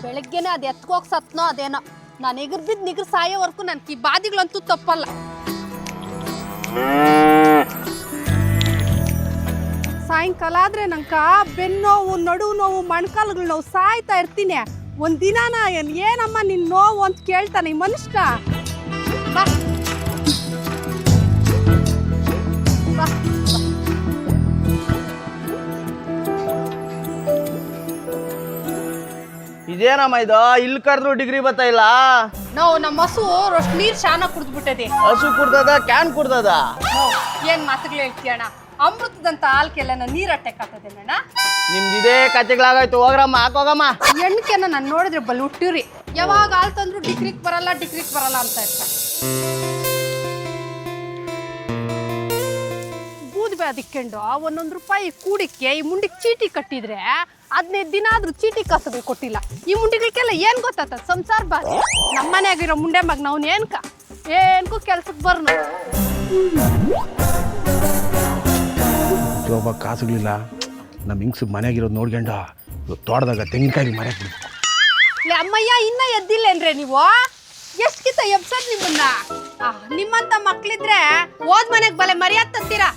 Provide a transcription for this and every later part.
ಬೆಳಗ್ಗೆನೆ ಅದು ಎತ್ಕೋಗಿ ಸತ್ನೋ ಅದೇನೋ. ನಾನು ನಿಗರ್ ಸಾಯೋವರೆಗೂ ನನ್ಗೆ ಈ ಬಾದಿಗಳಂತೂ ತಪ್ಪಲ್ಲ. ಸಾಯಂಕಾಲ ಆದ್ರೆ ನಂಕ ಬೆನ್ನೋವು, ನಡು ನೋವು, ಮೊಣಕಾಲುಗಳು ನೋವು ಸಾಯ್ತಾ ಇರ್ತೀನಿ. ಒಂದಿನ ಏನಮ್ಮ ನಿನ್ ನೋವು ಅಂತ ಕೇಳ್ತಾನೆ ಈ ಮನುಷ್ಯ. ಬಾ ಬಾ ಇದೇನಮ್ಮ ಇದು? ಇಲ್ಲಿ ಕರೆದ್ರು ಡಿಗ್ರಿ ಬರ್ತಾ ಇಲ್ಲ. ನಾವು ನಮ್ಮ ಹಸು ಅಷ್ಟು ನೀರ್ ಶಾನ ಕುಡ್ದ್ಬಿಟ್ಟದೆ. ಹಸು ಕುಡ್ದದ ಕ್ಯಾನ್ ಕುಡ್ದದ? ಏನ್ ಮಾತುಗಳು ಹೇಳ್ತೀಯಣ್ಣ? ಅಮೃತದಂತ ಹಾಲ್ಕೆಲ್ಲ ನೀರ್ ಅಟ್ಟೆಕಾಗ್ತದೇನಣ್ಣ? ನಿಮ್ದಿದೇ ಕತೆಗಳಾಗಾಯ್ತು. ಹೋಗ್ರಮ್ಮ ಹಾಕೋಗಮ್ಮ. ಎಣ್ಕೆನ ನಾನು ನೋಡಿದ್ರೆ ಬಲ್ ಹುಟ್ಟಿರಿ. ಯಾವಾಗ ಹಾಲ್ ತಂದ್ರು ಡಿಗ್ರಿಗ್ ಬರಲ್ಲ ಅಂತ ಇರ್ತಾರೆ. ಬೂದ್ಬೆ ಅದಕ್ಕೆಂಡು ₹1 ಕೂಡಿಕ್ಕೆ ಈ ಮುಂಡಿಗೆ ಚೀಟಿ ಕಟ್ಟಿದ್ರೆ 15 ದಿನ ಆದ್ರೂ ಚೀಟಿ ಕಾಸುಗಳು ಕೊಟ್ಟಿಲ್ಲ. ಈ ಮುಂಡಿಗಳಿಗೆಲ್ಲ ಏನ್ ಗೊತ್ತಾತ ಸಂಸಾರ ಬಾರಿ. ನಮ್ಮನೆಯಾಗಿರೋ ಮುಂಡೆ ಮಗ ನಾವು ಏನ್ಕೂ ಕೆಲ್ಸಕ್ಕೆ ಬರ್ನ. ಒಬ್ಬ ಕಾಸುಗಳಿಲ್ಲ. ನಮ್ಮ ಹಿಂಗ್ಸು ಮನೆಯಾಗಿರೋದು ನೋಡ್ಕೊಂಡ ತೋಟದಾಗ ತೆಂಗಿನಕಾಯಿ ಮರ್ಯಾಕ್ ಬಿಡ್ಬೇಕು. ಅಮ್ಮಯ್ಯ ಇನ್ನ ಎದ್ದಿಲ್ಲೇನ್ರೆ ನೀವು? ಎಷ್ಟ್ಕಿಂತ ಎಬ್ಸದ್ ನಿಮ್ಮನ್ನ. ನಿಮ್ಮಂತ ಮಕ್ಳಿದ್ರೆ ಓದ್ ಮನೆಗ್ ಬಲೆ ಮರ್ಯಾದ ತಂತೀರಾ.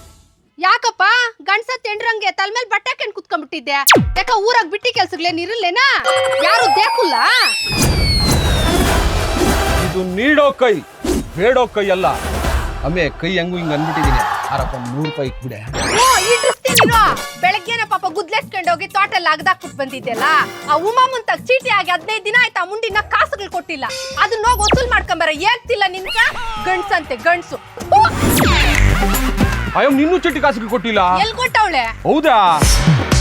ಯಾಕಪ್ಪ ಗಂಡ್ಸ ತೆಂಡ್ರಂಗೆ ತಲೆ ಮೇಲೆ ಬಟ್ಟೆ ಹಾಕೊಂಡ್ ಕುತ್ಕೊಂಡ್ಬಿಟ್ಟಿದ್ದೆ? ಯಾಕ ಊರಾಗ ಬಿಟ್ಟಿ ಕೆಲ್ಸಗಳೇನ್ ಇರಲ್ಲೇನಾ? ಯಾರು ದೇಕುಲ್ಲ? ಇದು ನೀಡೋ ಕೈ ಬೇಡೋ ಕೈ ಅಲ್ಲ. ಅಮ್ಮೆ ಕೈ ಹೆಂಗು ಹಿಂಗ್ ಅಂದ್ಬಿಟ್ಟಿದೀನಿ. ₹100 ಬಿಡೆ. ಬೆಳಗ್ಗೆನೆ ಪಾಪ ಗುದ್ಲೆಟ್ಕೊಂಡು ಹೋಗಿ ತೋಟಲ್ಲ ಅಗದಾಕ್ಬಿಟ್ಟು ಬಂದಿದ್ದೆಲ್ಲ. ಆ ಉಮಾಮಂತ ಚೀಟಿ ಆಗಿ 15 ದಿನ ಆಯ್ತು. ಆ ಮುಂಡಿನ ಕಾಸುಗಳು ಕೊಟ್ಟಿಲ್ಲ. ಅದನ್ನ ಹೋಗಿ ವಸೂಲ್ ಮಾಡ್ಕೊಂಬರ. ಏನ್ತಿಲ್ಲ ನಿನ್ಕ? ಗಂಡ್ಸಂತೆ ಗಂಡ್ಸು. ಅಯ್ಯೋ ನಿನ್ನೂ ಚೀಟಿ ಕಾಸುಗಳು ಕೊಟ್ಟಿಲ್ಲ? ಎಲ್ ಕೊಟ್ಟವಳೆ? ಹೌದಾ?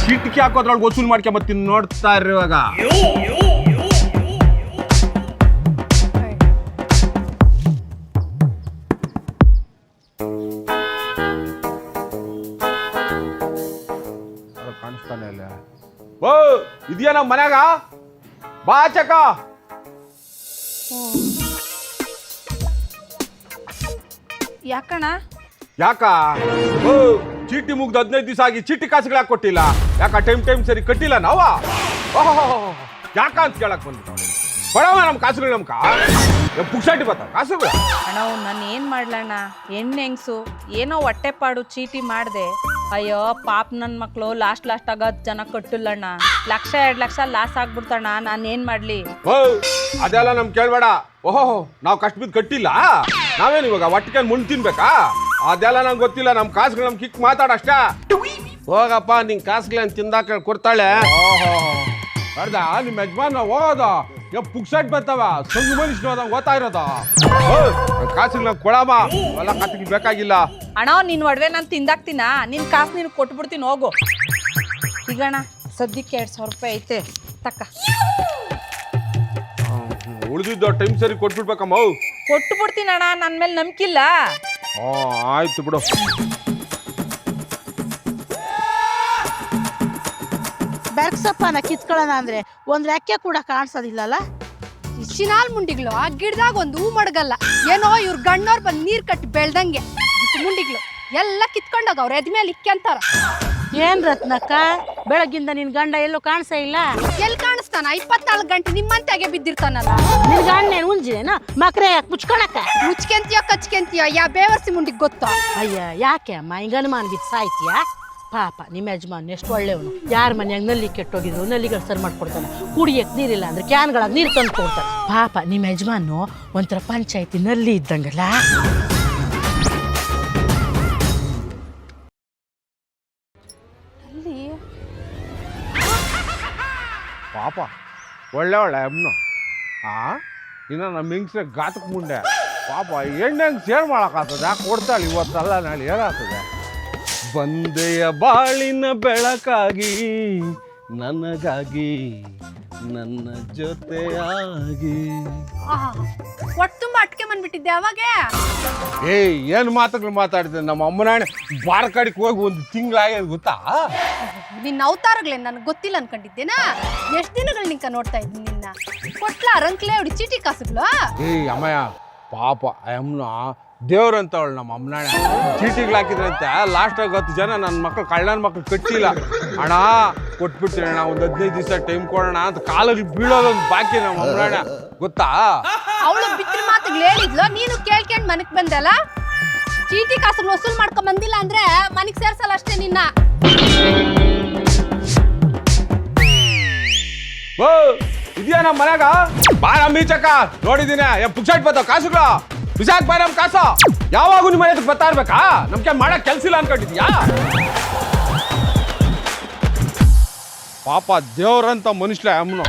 ಚೀಟಿಗೆ ಹಾಕೋದ್ರೊಳಗೆ ವಸೂಲ್ ಮಾಡ್ಕೊಂಬತ್ತೀನಿ ನೋಡ್ತಾ ಇರುವಾಗ. ಕಾಣಿಸ್ತಾನೆ ಇಲ್ಲ. ಓ ಇದೆಯಾ ನಮ್ಮ ಮನ್ಯಾಗ? ಬಾ ಚಕ. ಯಾಕಣ? ಯಾಕ? ಓ ಚೀಟಿ ಮುಗ್ದು 15 ದಿವಸ ಆಗಿ ಚೀಟಿ ಕಾಸುಗಳು ಯಾಕೆ ಕೊಟ್ಟಿಲ್ಲ? ಯಾಕ ಟೈಮ್ ಸರಿ ಕಟ್ಟಿಲ್ಲ ನಾವ? ಓಹೋ ಯಾಕ ಅಂತ ಕೇಳಕ್ ಬಂದಿದ್ದ. ಕೊಡವ ನಮ್ಮ ಕಾಸುಗಳು. ನಮ್ಕ ಪುಕ್ಷಾಟಿ ಬರ್ತಾವ ಕಾಸುಗಳು. ಅಣ್ಣ ನಾನು ಏನು ಮಾಡ್ಲಣ್ಣ? ಹೆಂಗ್ಸು ಏನೋ ಹೊಟ್ಟೆಪಾಡು ಚೀಟಿ ಮಾಡಿದೆ. ಅಯ್ಯೋ ಪಾಪ ನನ್ನ ಮಕ್ಕಳು ಲಾಸ್ಟ್ ಆಗ 10 ಜನ ಕಟ್ಟಿಲ್ಲಣ್ಣ. 1-2 ಲಕ್ಷ ಲಾಸ್ ಆಗ್ಬಿಡ್ತಣ್ಣ. ನಾನು ಏನು ಮಾಡಲಿ? ಓ ಅದೆಲ್ಲ ನಮ್ಗೆ ಕೇಳಬೇಡ. ಓಹೋ ನಾವು ಕಷ್ಟ ಬಿದ್ದು ಕಟ್ಟಿಲ್ಲ. ನಾವೇನು ಇವಾಗ ಒಟ್ಟಿಗೆ ಮುಣ್ ತಿನ್ಬೇಕಾ? ಅದೆಲ್ಲ ನಂಗೆ ಗೊತ್ತಿಲ್ಲ. ನಮ್ಮ ಕಾಸುಗಳು ನಮ್ ಕಿಕ್ ಮಾತಾಡಷ್ಟ. ಹೋಗಪ್ಪ ನಿನ್ ಕಾಸುಗಳನ್ನ ತಿಂದಾಕ ಕೊಡ್ತಾಳೆ. ಅರ್ಧ ನಿಮ್ಮ ಯಜಮಾನ ಹೋಗೋದ ಪುಕ್ಸಟ್ ಬರ್ತಾವ. ಸಂಗು ಮನುಷ್ಯನ ಓದ್ತಾ ಇರೋದ. ಕಾಸುಗಳನ್ನ ಕೊಡಮ್ಮ. ಎಲ್ಲ ಕತ್ತಿಗೆ ಬೇಕಾಗಿಲ್ಲ. ಅಣ್ಣ ನಿನ್ನ ಒಡವೆ ನಾನು ತಿಂದಾಕ್ತೀನ. ನಿನ್ನ ಕಾಸು ನೀನು ಕೊಟ್ಬಿಡ್ತೀನಿ ಹೋಗು. ಈಗಣ್ಣ ಸದ್ಯಕ್ಕೆ ₹2,000 ಐತೆ ತಕ್ಕ. ಉಳಿದಿದ್ದ ಟೈಮ್ ಸರಿ ಕೊಟ್ಬಿಡ್ಬೇಕಮ್ಮ. ಕೊಟ್ಬಿಡ್ತೀನಿ ಅಣ್ಣ. ನನ್ನ ಮೇಲೆ ನಂಬಿಕಿಲ್ಲ. ಆಯ್ತು ಬಿಡು. ಬೆರ್ಕ್ಸಪ್ಪನ ಕಿತ್ಕೊಳ್ಳೋಣ ಅಂದ್ರೆ ಒಂದ್ ರೆಕ್ಕೆ ಕೂಡ ಕಾಣಿಸೋದಿಲ್ಲಲ್ಲ. ಚಿನಾಲ್ ಮುಂಡಿಗಳು ಆ ಗಿಡದಾಗ ಒಂದು ಹೂ ಮಡಗಲ್ಲ. ಏನೋ ಇವ್ರ ಗಣ್ಣವ್ರು ಬಂದು ನೀರ್ ಕಟ್ಟಿ ಬೆಳ್ದಂಗೆ ಮುಂಡಿಗಳು ಎಲ್ಲ ಕಿತ್ಕೊಂಡಾಗ ಅವ್ರ ಎದ್ಮೇಲೆ ಇಕ್ಕೆಂತಾರ. ಏನ್ ರತ್ನಕ್ಕ ಬೆಳಗ್ಗಿಂದ ನಿನ್ ಗಂಡ ಎಲ್ಲೂ ಕಾಣಿಸ ಇಲ್ಲ? ಎಲ್ಲಿ ಕಾಣಿಸ್ತಾನ? 24 ಗಂಟೆ ನಿಮ್ಮಂತಾಗೆ ಬಿದ್ದಿರ್ತಾನಲ್ಲ. ನಿನ್ ಗಂಡ ಮುಂಜಿನೇನ ಮಕ್ರೆ ಯಾಕೆ ಮುಚ್ಕೊಳಕ? ಮುಚ್ಕೆಂತೀಯ ಕಚ್ಕೆಂತೀಯ ಯಾ ಬೇವರ್ಸಿ ಮುಂಡಿಗೆ ಗೊತ್ತಾ? ಅಯ್ಯ ಯಾಕೆ ಅಮ್ಮ ಹಿಂಗ ಅನುಮಾನ ಬಿದ್ದು ಸಾಯ್ತೀಯ? ಪಾಪ ನಿಮ್ಮ ಯಜಮಾನ್ ಎಷ್ಟು ಒಳ್ಳೆಯವನು. ಯಾರ ಮನ್ಯಾಗ ನಲ್ಲಿ ಕೆಟ್ಟೋಗಿದ್ರು ನಲ್ಲಿಗಳು ಸರಿ ಮಾಡ್ಕೊಡ್ತಾನೆ. ಕುಡಿಯಕ್ಕೆ ನೀರಿಲ್ಲ ಅಂದ್ರೆ ಕ್ಯಾನ್ಗಳಾಗ ನೀರು ತಂದು ಕೊಡ್ತಾನೆ. ಪಾಪ ನಿಮ್ಮ ಯಜಮಾನು ಒಂಥರ ಪಂಚಾಯತಿ ನಲ್ಲಿ ಇದ್ದಂಗಲ್ಲ. ಪಾಪ ಒಳ್ಳೆ ಅಮ್ಮನು. ಇನ್ನು ನಮ್ಮ ಹಿಂಗ್ಸ್ರೆ ಗಾತಕ್ಕೆ ಮುಂಡೆ. ಪಾಪ ಹೆಂಗೆ ಸೇರ್ ಮಾಡಕ್ಕಾಗ್ತದೆ? ಯಾಕೆ ಕೊಡ್ತಾಳೆ ಇವತ್ತಲ್ಲ ನಾಳೆ ಏನಾಗ್ತದೆ? ಬಂದೆಯ ಬಾಳಿನ ಬೆಳಕಾಗಿ ನನಗಾಗಿ ನನ್ನ ಜೊತೆಯಾಗಿ. ಒಟ್ಟು ತುಂಬಾ ಅಟ್ಕೆ ಬಂದ್ಬಿಟ್ಟಿದ್ದೆ ಅವಾಗ. ಏನು ಮಾತುಗಳು ಮಾತಾಡ್ತೇನೆ. ನಮ್ಮ ಅಮ್ಮನಾಣೆ ಬಾರ್ ಕಡೆಗೆ ಹೋಗಿ 1 ತಿಂಗಳಾಗ್ಯದ ಗೊತ್ತಾ? ನಿನ್ನ ಅವತಾರಗಳೇನು ನನಗೆ ಗೊತ್ತಿಲ್ಲ ಅನ್ಕೊಂಡಿದ್ದೇನಾ? ಎಷ್ಟು ದಿನಗಳು ನಿಂಕ ನೋಡ್ತಾ ಇದ್ದೀನಿ ನಿನ್ನ. ಕೊಟ್ಲ ರಂಕ್ಲೆ ಹೊಡಿ ಚೀಟಿ ಕಾಸುಗಳು. ಅಮ್ಮಯ್ಯ ಪಾಪ ಅಮ್ಮನ ದೇವ್ರಂತ ಅವಳು ನಮ್ಮ ಅಮ್ಮನಾಳೆ ಚೀಟಿಗಳು ಹಾಕಿದ್ರಂತೆ ಲಾಸ್ಟಾಗಿ 10 ಜನ ನನ್ನ ಮಕ್ಳು ಕಳ್ಳನ ಮಕ್ಳು ಕಟ್ಟಿಲ್ಲ. ಅಣ್ಣ ಕೊಟ್ಬಿಡ್ತೀನಿ ಅಣ್ಣ, ಒಂದು 15 ದಿವಸ ಟೈಮ್ ಕೊಡೋಣ ಅಂತ ಕಾಲಲ್ಲಿ ಬೀಳೋದೊಂದು ಬಾಕಿ ನಮ್ಮ ಅಮ್ಮನಾಳೆ, ಗೊತ್ತಾ? ಅವಳು ಬಿಟ್ರ ಮಾತುಗಳು ಹೇಳಿದ್ಲು, ನೀನು ಕೇಳ್ಕೊಂಡ್ ಮನಕ್ ಬಂದಲ್ಲ. ಚೀಟಿ ಕಾಸುಗಳು ವಸೂಲ್ ಮಾಡ್ಕೊಂಡ್ ಬಂದಿಲ್ಲ ಅಂದ್ರೆ ಮನೆಗ್ ಸೇರ್ಸಲ್ಲ ಅಷ್ಟೇ ನಿನ್ನ. ಓ ಇದೆಯಾ ನಮ್ಮ ಮನ್ಯಾಗ? ಬಾರ ಮೀಚಕ್ಕ ನೋಡಿದೀನಿ ಪುಕ್ಷಾಟ್ ಬರ್ತಾವ ಕಾಸುಗಳು, ಬಿಸಾಕ್ ಬಾರ ನಮ್ ಕಾಸು. ಯಾವಾಗೂ ನಿಮ್ಮ ಮನೆ ಬರ್ತಾ ಇರ್ಬೇಕಾ? ನಮ್ಗೆ ಮಾಡಕ್ ಕೆಲ್ಸ ಇಲ್ಲ ಅನ್ಕೊಂಡಿದ್ಯಾ? ಪಾಪ ದೇವ್ರಂತ ಮನುಷ್ಯ ಅಮ್ಮನು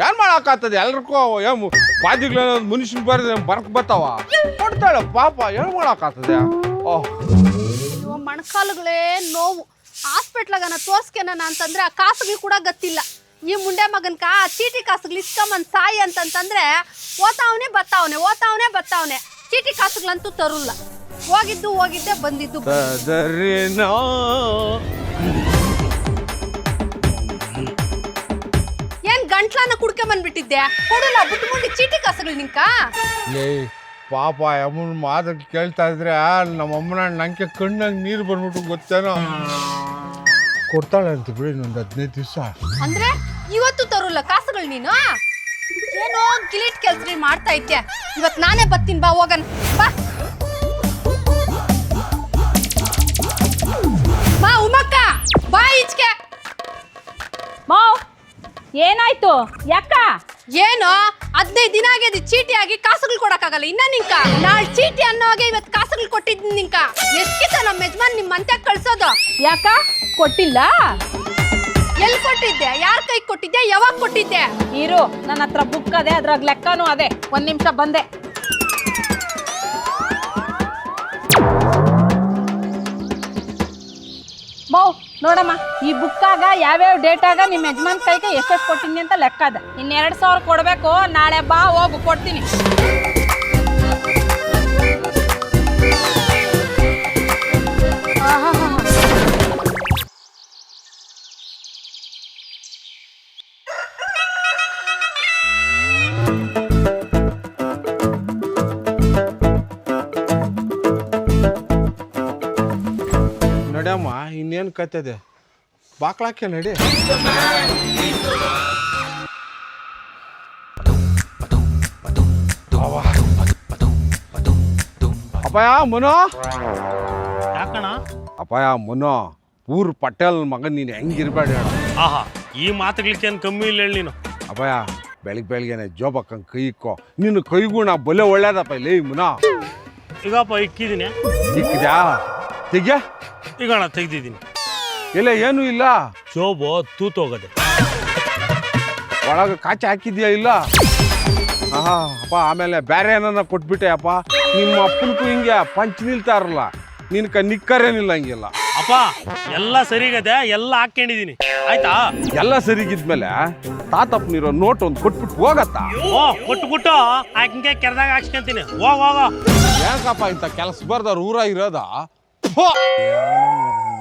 ಏನ್ ಮಾಡಕ್ಕಾಗ್ತದೆ? ಎಲ್ರಿಗೂ ಬಾದಿಗಳು ಮನುಷ್ಯನ್ ಬರ್ಕ್ ಬರ್ತಾವ, ಕೊಡ್ತಾಳೆ ಪಾಪ, ಏನ್ ಮಾಡಕ್ಕಾಗ್ತದೆ? ಓಹ್ ಮೊಣಕಾಲುಗಳೇ ನೋವು. ಹಾಸ್ಪಿಟ್ಲಾಗನ ತೋರ್ಸ್ಕೆನ ಅಂತಂದ್ರೆ ಆ ಕಾಸುಗಳು ಕೂಡ ಗೊತ್ತಿಲ್ಲ. ಈ ಮುಂಡೆ ಮಗನ್ಕ ಆ ಚೀಟಿ ಕಾಸುಗಳು ಇಸ್ಕೊಂಬಂದ್ ಸಾಯಿ ಅಂತಂತಂದ್ರೆ ಓತಾವನೆ ಬತ್ತಾವನೆ. ಚೀಟಿ ಕಾಸುಗಳಂತೂ ತರುಲ್ಲ. ಹೋಗಿದ್ದೆ ಬಂದಿದ್ದು. ಏನ್ ಗಂಟ್ಲನ್ನ ಕುಡ್ಕೊಂಬಂದ್ಬಿಟ್ಟಿದ್ದೆ? ಕೊಡಲ್ಲ ಬಿಟ್ಕೊಂಡು ಚೀಟಿ ಕಾಸುಗಳು ನಿಂಕ. ಪಾಪ ಅಮ್ಮನ ಮಾತಕ್ಕೆ ಕೇಳ್ತಾ ಇದ್ರೆ ನಮ್ಮ ಅಮ್ಮನ ನಂಗೆ ಕಣ್ಣಾಗ ನೀರು ಬಂದ್ಬಿಟ್ಟು ಗೊತ್ತೇನೋ. ಕೊಡ್ತಾಳೆ ಅಂತ ಬಿಡಿ ಇನ್ನೊಂದು 15 ದಿವಸ. ಅಂದ್ರೆ ಇವತ್ತು ತರುಲ್ಲ ಕಾಸುಗಳು ನೀನು? ಏನೋ ಗಿಲಿಟ್ ಕೆಲ್ಸ ಮಾಡ್ತಾ ಇದ್ದೆ. ಇವತ್ ನಾನೇ ಬರ್ತೀನಿ, ಬಾ ಹೋಗನ್ ಬಾ. ಬಾ ಉಮಕ್ಕ, ಬಾ ಈಚೆಗೆ. ಮಾವ್ ಏನಾಯ್ತು? ಯಾಕ? ಏನು 15 ದಿನ ಆಗಿದೆ ಚೀಟಿ ಆಗಿ ಕಾಸುಗಳು ಕೊಡಕ್ಕಾಗಲ್ಲ ಇನ್ನ ನಿಂಕ. ನಾಳೆ ಚೀಟಿ ಅನ್ನೋಗೆ ಇವತ್ತು ಕಾಸುಗಳು ಕೊಟ್ಟಿದ್ದೀನಿ ನಿಂಕ. ಎಷ್ಟಿತ ನಮ್ಮ ಯಜಮಾನ್ ನಿಮ್ ಮಂತ್ಯಾಗ ಕಳ್ಸೋದು? ಯಾಕ ಕೊಟ್ಟಿಲ್ಲ? ಎಲ್ಲಿ ಕೊಟ್ಟಿದ್ದೆ? ಯಾರ ಕೈ ಕೊಟ್ಟಿದ್ದೆ? ಯಾವಾಗ ಕೊಟ್ಟಿದ್ದೆ? ಇರು, ನನ್ನ ಹತ್ರ ಬುಕ್ ಅದೇ, ಅದ್ರಾಗ ಲೆಕ್ಕನೂ ಅದೇ. 1 ನಿಮಿಷ ಬಂದೆ. ಮಾವ್ ನೋಡಮ್ಮ, ಈ ಬುಕ್ಕಾಗ ಯಾವ್ಯಾವ ಡೇಟಾಗ ನಿಮ್ಮ ಯಜಮಾನ್ ಕೈಗೆ ಎಷ್ಟೆಷ್ಟು ಕೊಟ್ಟಿನಿ ಅಂತ ಲೆಕ್ಕ ಅದ. ಇನ್ನು 2,000 ಕೊಡ್ಬೇಕು. ನಾಳೆ ಬಾ, ಹೋಗು ಕೊಡ್ತೀನಿ. ನಡಿಯಮ್ಮ, ಇನ್ನೇನು ಕತ್ತದೆ? ಬಾಕ್ಲಾಕೆ ನಡಿ. ಅಪ್ಪಯ್ಯ ಮನೋ, ಯಾಕಣ? ಅಪ್ಪಯ್ಯ ಮನೋ, ಊರ್ ಪಟೇಲ್ ಮಗನ್ ನೀನು ಹೆಂಗಿರ್ಬೇಡ. ಆಹಾ, ಈ ಮಾತುಗಳಿಗೇನು ಕಮ್ಮಿ ಇಲ್ಲ ಹೇಳಿ ನೀನು. ಅಪ್ಪಯ್ಯ ಬೆಳಿಗ್ಗೆನೆ ಜೋಬಕ್ಕಂಗೆ ಕೈ ಇಕ್ಕೋ. ನಿನ್ನ ಕೈಗುಣ ಬಲೆ ಒಳ್ಳೇದಪ್ಪ ಇಲ್ಲಿ ಮನೋ. ಈಗಪ್ಪ ಇಕ್ಕಿದ್ದೀನಿ. ಇಕ್ಕಿದ್ಯಾ? ತೆಗ್ಯ. ಈಗ ಅಣ್ಣ ತೆಗ್ದಿದ್ದೀನಿ. ಇಲ್ಲ ಏನೂ ಇಲ್ಲ. ಜೋಬು ತೂತೋಗದೆ. ಒಳಗೆ ಕಾಚಿ ಹಾಕಿದ್ಯಾ? ಇಲ್ಲ. ಆಹಾ ಅಪ್ಪ, ಆಮೇಲೆ ಬೇರೆ ಏನನ್ನ ಕೊಟ್ಬಿಟ್ಟೆ ಅಪ್ಪ. ನಿಮ್ಮ ಅಪ್ಪನಿಗೂ ಹಿಂಗೆ ಪಂಚ್ ನಿಲ್ತಾರಲ್ಲ, ನಿನ್ಕ ನಿಕ್ಕರೇನಿಲ್ಲ ಹಂಗಿಲ್ಲ. ಅಪ್ಪ ಎಲ್ಲ ಸರಿಗದೆ, ಎಲ್ಲ ಹಾಕೊಂಡಿದ್ದೀನಿ ಆಯ್ತಾ? ಎಲ್ಲ ಸರಿಗಿದ್ಮೇಲೆ ತಾತಪ್ಪನಿರೋ ನೋಟ್ ಒಂದು ಕೊಟ್ಬಿಟ್ಟು ಹೋಗತ್ತಾ? ಓ ಕೊಟ್ಬಿಟ್ಟು ಆಕಿಂಗೆ ಕೆರೆದಾಗ ಹಾಕ್ಸ್ಕೊಂತೀನಿ. ಹೋಗ. ಯಾಕಪ್ಪ ಇಂಥ ಕೆಲಸ ಬರ್ದವ್ರು ಊರ ಇರೋದ?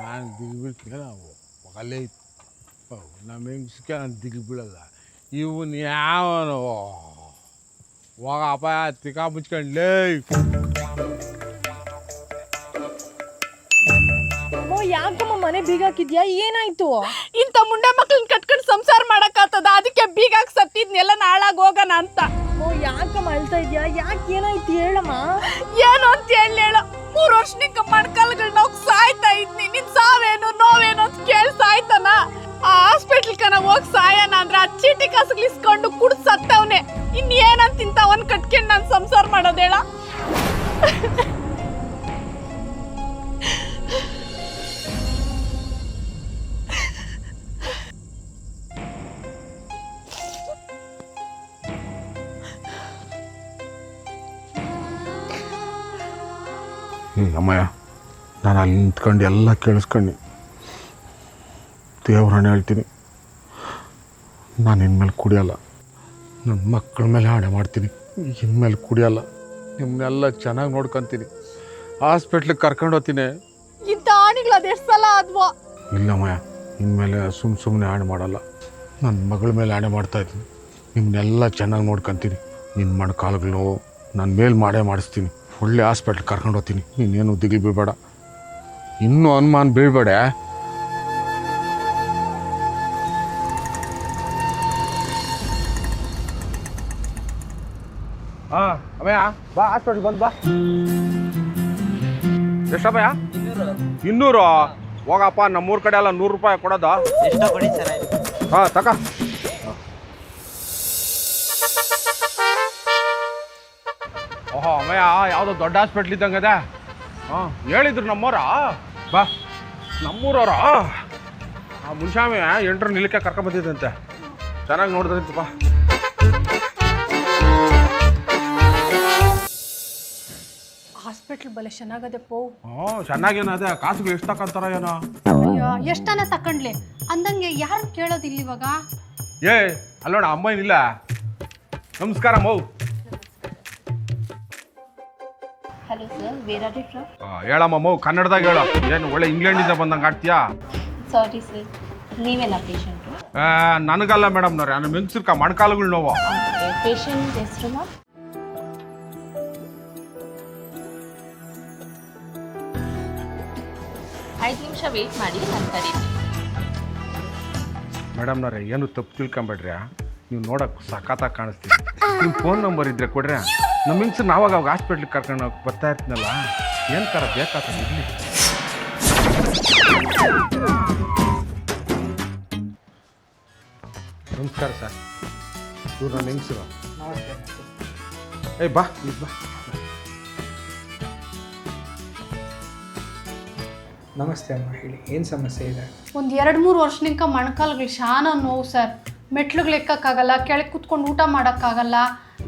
ನಾನು ದಿಗ್ಬಿಡ್ತೀನಿ ಅಲ್ಲೇ ನಮ್ಮ ಹೆಂಗ್ಸ್ಕೆ ನಾನು ದಿಗಿ ಬೀಳಲ್ಲ. ಇವನ್ ಯಾವನು ಹೋಗಪ್ಪ ತಿಕ್ಕಾ ಮುಚ್ಕೊಂಡ್ಲೇ. ಯಾಕಮ್ಮ ಮನೆ ಬೀಗ ಹಾಕಿದ್ಯಾ? ಏನಾಯ್ತು? ಇಂಥ ಮುಂಡೆ ಮಕ್ಳನ್ನ ಕಟ್ಕೊಂಡು ಸಂಸಾರ ಮಾಡಕ್ಕಾಗ್ತದ? ಅದಕ್ಕೆ ಬೀಗಾಕ್ ಸತ್ತಿದ್ನೆಲ್ಲ ನಾಳಾಗ ಹೋಗೋಣ ಅಂತ. ಯಾಕಮ್ಮ ಅಳ್ತಾ ಇದ್ಯಾ? ಯಾಕೆ ಏನಾಯ್ತು ಹೇಳಮ್ಮ. ಏನು ಅಂತ ಹೇಳ 3 ವರ್ಷನಿಂದ ಮಣ್ಕಾಲುಗಳು ನಾವು ಸಾಯ್ತಾ ಇದ್ನಿ. ನಿನ್ ಸಾವೇನು ನೋವೇನು ಅಂತ ಕೇಳಿ ಸಾಯ್ತಾನ? ಆ ಹಾಸ್ಪಿಟ್ಲ್ ಕನ ಹೋಗಿ ಸಾಯನ ಅಂದ್ರೆ ಆ ಚೀಟಿ ಕಾಸುಗಳು ಇಸ್ಕೊಂಡು ಕುಡ್ ಸತ್ತವನೆ. ಇನ್ನೇನಂತ ತಿಂತಾವನ್ ಕಟ್ಕೊಂಡು ನಾನು ಸಂಸಾರ ಮಾಡೋದೇಳ? ಅಮ್ಮಯ್ಯ, ನಾನು ಅಲ್ಲಿ ನಿಂತ್ಕೊಂಡು ಎಲ್ಲ ಕೇಳಿಸ್ಕೊಂಡು ದೇವ್ರನ್ನ ಹೇಳ್ತೀನಿ, ನಾನು ಇನ್ಮೇಲೆ ಕುಡಿಯಲ್ಲ. ನನ್ನ ಮಕ್ಕಳ ಮೇಲೆ ಆಣೆ ಮಾಡ್ತೀನಿ, ಇನ್ಮೇಲೆ ಕುಡಿಯಲ್ಲ. ನಿಮ್ಮನ್ನೆಲ್ಲ ಚೆನ್ನಾಗಿ ನೋಡ್ಕೊತೀನಿ. ಹಾಸ್ಪಿಟ್ಲಿಗೆ ಕರ್ಕೊಂಡು ಹೋಗ್ತೀನಿ. ಇಂಥ ಆಣಿಗಳು ಅದೆಷ್ಟು ಸಲ ಆದ್ವೋ? ಇಲ್ಲಮ್ಮಯ್ಯ, ಇನ್ಮೇಲೆ ಸುಮ್ಮನೆ ಆಣೆ ಮಾಡಲ್ಲ. ನನ್ನ ಮಗಳ ಮೇಲೆ ಆಣೆ ಮಾಡ್ತಾಯಿದ್ದೀನಿ. ನಿಮ್ಮನ್ನೆಲ್ಲ ಚೆನ್ನಾಗಿ ನೋಡ್ಕೊತೀನಿ. ನಿನ್ನ ಮಣ್ಣು ಕಾಲುಗಳು ನನ್ನ ಮೇಲೆ ಮಾಡೇ ಮಾಡಿಸ್ತೀನಿ. ಒಳ್ಳೆ ಹಾಸ್ಪಿಟ್ಲ್ ಕರ್ಕೊಂಡು ಹೋಗ್ತೀನಿ, ನೀನೇನು ದಿಗಿಲ್ ಬೀಳ್ಬೇಡ, ಇನ್ನೂ ಅನುಮಾನ ಬೀಳ್ಬೇಡ. ಅಮ್ಮಯ್ಯ ಬಾ ಹಾಸ್ಪಿಟ್ಲ್ ಬಂದು ಬಾ. ಎಷ್ಟಮ್ಮಯ್ಯ? 200. ಹೋಗಪ್ಪ, ನಮ್ಮೂರ ಕಡೆ ಎಲ್ಲ 100 ರೂಪಾಯಿ ಕೊಡೋದು. ಹಾಂ ತಕ. ಓಹೋ ಅಮ್ಮಯ್ಯ, ಯಾವುದೋ ದೊಡ್ಡ ಹಾಸ್ಪಿಟ್ಲ್ ಇದ್ದಂಗದೆ. ಹಾಂ ಹೇಳಿದ್ರು ನಮ್ಮವ್ರ. ಬಾ, ನಮ್ಮೂರವ್ರ ಮುನ್ಶಾಮಿ 8 ನಿಲಕ್ಕೆ ಕರ್ಕೊಂಬಂದಿದ್ದಂತೆ. ಚೆನ್ನಾಗಿ ನೋಡಿದ್ರಂತೆ. ಬಾ. ಹಾಸ್ಪಿಟ್ಲ್ ಬಲೆ ಚೆನ್ನಾಗದೆ ಪೋ. ಚೆನ್ನಾಗೇನದೆ, ಕಾಸುಗಳು ಎಷ್ಟು ತಕೊಂತಾರ ಏನೋ. ಅಯ್ಯೋ, ಎಷ್ಟನ ತಕೊಂಡ್ಲಿ ಅಂದಂಗೆ ಯಾರು ಕೇಳೋದಿಲ್ಲ ಇವಾಗ. ಏ ಅಲ್ಲೋಣ, ಅಮ್ಮ ಏನಿಲ್ಲ. ನಮಸ್ಕಾರ ಮೌ. Hello sir, where are you from? ಹೇಳಮ್ಮ ಮೌ, ಕನ್ನಡದಾಗ ಹೇಳು. ಏನು ಒಳ್ಳೆ ಇಂಗ್ಲೆಂಡಿಂದ ಬಂದಂಗೆ ಆಡ್ತೀಯಾ? Sorry sir, ನೀವೇನಾ ಪೇಷಂಟ್? ನನಗಲ್ಲ ಮೇಡಮ್ನವ್ರೆ, ನಾನು ಮೆನ್ಸಿರ್ಕ ಮೊಣಕಾಲುಗಳು ನೋವು. ಪೇಷಂಟ್ ಹೆಸರು ಮಾ? 5 ನಿಮಿಷ ವೇಟ್ ಮಾಡಿ, ನಾನು ಕರೀತೀನಿ. ಮೇಡಮ್ನವ್ರೆ, ಏನು ತಪ್ಪು ತಿಳ್ಕೊಂಬೇಡ್ರಿ, ನೀವು ನೋಡಕ್ಕೆ ಸಖತ್ತಾಗಿ ಕಾಣಿಸ್ತೀವಿ. ನಿಮ್ಮ ಫೋನ್ ನಂಬರ್ ಇದ್ರೆ ಕೊಡ್ರಿ, ನಮ್ಮ ಮಿನ್ಸರ್ ನಾವಾಗ ಅವಾಗ ಹಾಸ್ಪಿಟ್ಲಿಗೆ ಕರ್ಕೊಂಡು ಹೋಗಿ ಬರ್ತಾ ಇರ್ತೀನಲ್ಲ, ಏನು ಥರ ಬೇಕಾಗ್ತದೆ ಇರಲಿ. ನಮಸ್ಕಾರ ಸರ್, ಇವ್ರು ನನ್ನ ಹೆಂಗಸರು. ಏಯ್ ಬಾ, ಇದು ಬಾ. ನಮಸ್ತೆ ಅಮ್ಮ, ಹೇಳಿ ಏನು ಸಮಸ್ಯೆ ಇದೆ? ಒಂದು 2-3 ವರ್ಷನಿಂದ ಮೊಣಕಾಲುಗಳು ಶಾನ ನೋವು ಸರ್. ಮೆಟ್ಲುಗಳು ಎಕ್ಕಕ್ಕಾಗಲ್ಲ, ಕೆಳಗೆ ಕೂತ್ಕೊಂಡು ಊಟ ಮಾಡೋಕ್ಕಾಗಲ್ಲ,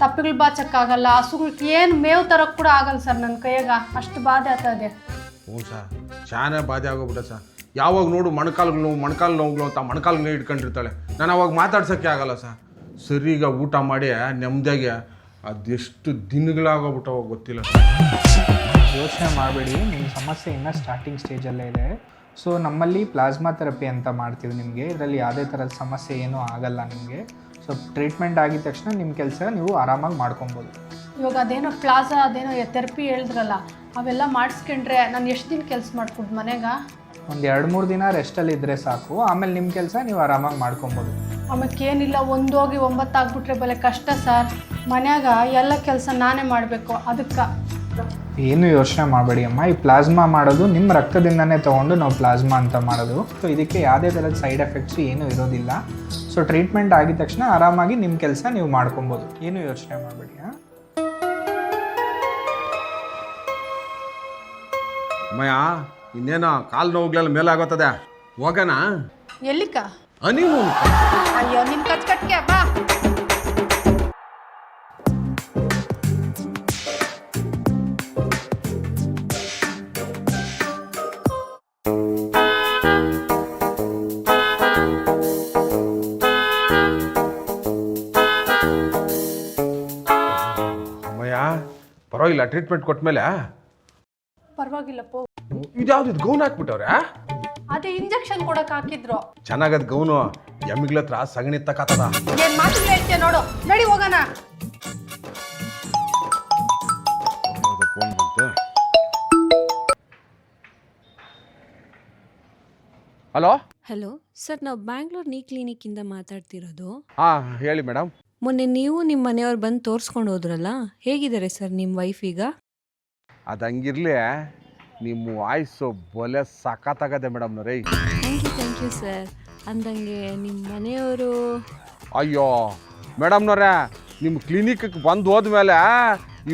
ತಪ್ಪಿಗಳು ಬಾಚಕ್ಕಾಗಲ್ಲ, ಹಸುಗಳಿಗೆ ಏನು ಮೇವು ತರಕ್ಕೆ ಕೂಡ ಆಗಲ್ಲ ಸರ್ ನನ್ನ ಕೈಯಾಗ. ಅಷ್ಟು ಬಾಧೆ ಆಗ್ತದೆ. ಹ್ಞೂ ಸರ್, ಶಾನೆ ಬಾಧೆ ಆಗೋಗ್ಬಿಟ್ಟ ಸರ್. ಯಾವಾಗ ನೋಡು ಮೊಣಕಾಲು ನೋವುಗಳು ಅಂತ ಮೊಣಕಾಲುಗಳೇ ಇಟ್ಕೊಂಡಿರ್ತಾಳೆ. ನಾನು ಅವಾಗ ಮಾತಾಡ್ಸೋಕ್ಕೆ ಆಗಲ್ಲ ಸರ್. ಸರಿಗ ಊಟ ಮಾಡಿ ನೆಮ್ಮದಿಯಾಗಿ ಅದೆಷ್ಟು ದಿನಗಳಾಗೋಗ್ಬಿಟ್ಟವಾಗ ಗೊತ್ತಿಲ್ಲ ಸರ್. ಯೋಚನೆ ಮಾಡಬೇಡಿ, ನಿಮ್ಮ ಸಮಸ್ಯೆ ಇನ್ನೂ ಸ್ಟಾರ್ಟಿಂಗ್ ಸ್ಟೇಜಲ್ಲೇ ಇದೆ. ಸೊ ನಮ್ಮಲ್ಲಿ ಪ್ಲಾಸ್ಮಾ ಥೆರಪಿ ಅಂತ ಮಾಡ್ತೀವಿ ನಿಮಗೆ. ಇದರಲ್ಲಿ ಯಾವುದೇ ಥರದ ಸಮಸ್ಯೆ ಏನೂ ಆಗಲ್ಲ ನಿಮಗೆ. ಸೊ ಟ್ರೀಟ್ಮೆಂಟ್ ಆಗಿದ ತಕ್ಷಣ ನಿಮ್ಮ ಕೆಲಸ ನೀವು ಆರಾಮಾಗಿ ಮಾಡ್ಕೊಬೋದು. ಇವಾಗ ಅದೇನೋ ಪ್ಲಾಜಾ ಅದೇನೋ ಥೆರಪಿ ಹೇಳಿದ್ರಲ್ಲ, ಅವೆಲ್ಲ ಮಾಡಿಸ್ಕೊಂಡ್ರೆ ನಾನು ಎಷ್ಟು ದಿನ ಕೆಲಸ ಮಾಡ್ಕೊಡ್ ಮನೆಗ? ಒಂದು 2-3 ದಿನ ರೆಸ್ಟಲ್ಲಿ ಇದ್ದರೆ ಸಾಕು. ಆಮೇಲೆ ನಿಮ್ಮ ಕೆಲಸ ನೀವು ಆರಾಮಾಗಿ ಮಾಡ್ಕೊಬೋದು. ಆಮೇಲೆ ಏನಿಲ್ಲ, ಒಂದೋಗಿ 9 ಆಗ್ಬಿಟ್ರೆ ಬಲೆ ಕಷ್ಟ ಸರ್. ಮನ್ಯಾಗ ಎಲ್ಲ ಕೆಲಸ ನಾನೇ ಮಾಡಬೇಕು. ಅದಕ್ಕೆ ಏನು ಯೋಚನೆ ಮಾಡಬೇಡಿ ಅಮ್ಮ. ಈ ಪ್ಲಾಸ್ಮಾ ಮಾಡೋದು ನಿಮ್ಮ ರಕ್ತದಿಂದನೇ ತೊಗೊಂಡು ನಾವು ಪ್ಲಾಸ್ಮಾ ಅಂತ ಮಾಡೋದು. ಸೊ ಇದಕ್ಕೆ ಯಾವುದೇ ಥರದ ಸೈಡ್ ಎಫೆಕ್ಟ್ಸು ಏನೂ ಇರೋದಿಲ್ಲ. ಸೊ ಟ್ರೀಟ್ಮೆಂಟ್ ಆಗಿದ ತಕ್ಷಣ ಆರಾಮಾಗಿ ನಿಮ್ಮ ಕೆಲಸ ನೀವು ಮಾಡ್ಕೊಬೋದು. ಏನು ಯೋಚನೆ ಮಾಡಬೇಡಿ. ಅಮ್ಮಯ್ಯ, ಇನ್ನೇನೋ ಕಾಲು ನೋವುಗಳೆಲ್ಲ ಮೇಲಾಗೋತದೆ, ಹೋಗೋಣ? ಎಲ್ಲಿಕ? ಹನಿಮೂನ್. ಅಯ್ಯೋ, ನಿನ್ನ ಕಟ್ಗೆ ಬಾ. ಪರವಾಗಿಲ್ಲ, ಟ್ರೀಟ್ಮೆಂಟ್ ಕೊಟ್ಮೇಲೆ ಪರವಾಗಿಲ್ಲಪ್ಪ. ಇದ್ಯಾವ್ದು ಗೌನ್ ಹಾಕ್ಬಿಟ್ಟವ್ರೆ? ಅದೇ ಇಂಜೆಕ್ಷನ್ ಕೊಡಕ್ ಹಾಕಿದ್ರು. ಚೆನ್ನಾಗದ್ ಗೌನು, ಎಮ್ಮಿಗಳ ಹತ್ರ ಸಗಣಿ ತಕ್ಕತ್ತದ. ಏನ್ ಮಾತು ಹೇಳ್ತೀಯ ನೋಡು, ನಡಿ ಹೋಗೋಣ. ಫೋನ್ ಬಂತು. ಹಲೋ ಹಲೋ ಸರ್, ನಾವು ಬ್ಯಾಂಗ್ಳೂರ್ ನೀ ಕ್ಲಿನಿಕ್ಕಿಂದ ಮಾತಾಡ್ತಿರೋದು. ಹಾಂ ಹೇಳಿ ಮೇಡಮ್. ಮೊನ್ನೆ ನೀವು ನಿಮ್ಮ ಮನೆಯವ್ರು ಬಂದು ತೋರಿಸ್ಕೊಂಡು ಹೋದ್ರಲ್ಲ, ಹೇಗಿದ್ದಾರೆ ಸರ್ ನಿಮ್ಮ ವೈಫ್ ಈಗ? ಅದು ಹಂಗಿರ್ಲಿ, ನಿಮ್ಮ ವಾಯ್ಸು ಬೊಲೆ ಸಖತ್ತಾಗದೆ ಮೇಡಮ್ನವ್ರೆ. Thank you sir. ಅಂದಂಗೆ ನಿಮ್ಮ ಮನೆಯವರು? ಅಯ್ಯೋ ಮೇಡಮ್ನವ್ರೆ, ನಿಮ್ಮ ಕ್ಲಿನಿಕ್ಗೆ ಬಂದು ಹೋದ್ಮೇಲೆ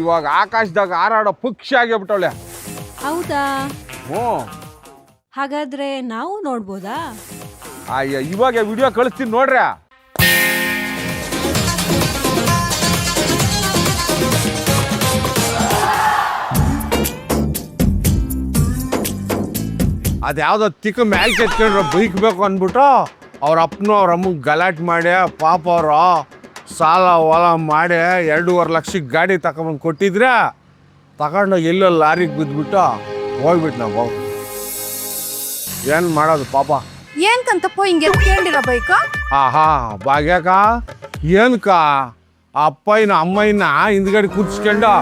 ಇವಾಗ ಆಕಾಶದಾಗ ಹಾರಾಡೋ ಪಕ್ಷಿ ಆಗಿಬಿಟ್ಟವಳೆ. ಹೌದಾ? ಹ್ಞೂ. ಹಾಗಾದರೆ ನಾವು ನೋಡ್ಬೋದಾ? ಅಯ್ಯ, ಇವಾಗ ವಿಡಿಯೋ ಕಳಿಸ್ತೀನಿ ನೋಡ್ರಿ. ಅದ್ಯಾವುದೋ ತಿಕ್ಕ ಮ್ಯಾಲ್ ಕೆತ್ಕೊಂಡ್ರೆ ಬೈಕ್ ಬೇಕು ಅಂದ್ಬಿಟ್ಟು ಅವ್ರ ಅಪ್ಪನೂ ಅವ್ರ ಅಮ್ಮಗೆ ಗಲಾಟೆ ಮಾಡಿ ಪಾಪ ಅವರು ಸಾಲ ಹೊಲ ಮಾಡಿ 2.5 ಲಕ್ಷಕ್ಕೆ ಗಾಡಿ ತಗೊಂಬಂದು ಕೊಟ್ಟಿದ್ರೆ ತಗೊಂಡು ಎಲ್ಲೋ ಲಾರಿಗೆ ಬಿದ್ದುಬಿಟ್ಟು ಹೋಗ್ಬಿಟ್ಟು ನಾವು ಏನು ಮಾಡೋದು ಪಾಪ. ಏನ್ಕಂತಪ್ಪ ಹಿಂಗೆ ಎತ್ಕೊಂಡಿರೋ ಬೈಕ್? ಆಹಾ ಭಾಗ್ಯಕ್ಕ, ಏನಕ್ಕ ಅಪ್ಪಯ್ಯನ ಅಮ್ಮಯ್ಯನ ಹಿಂದ್ಗಡೆ ಕೂರ್ಸ್ಕೊಂಡು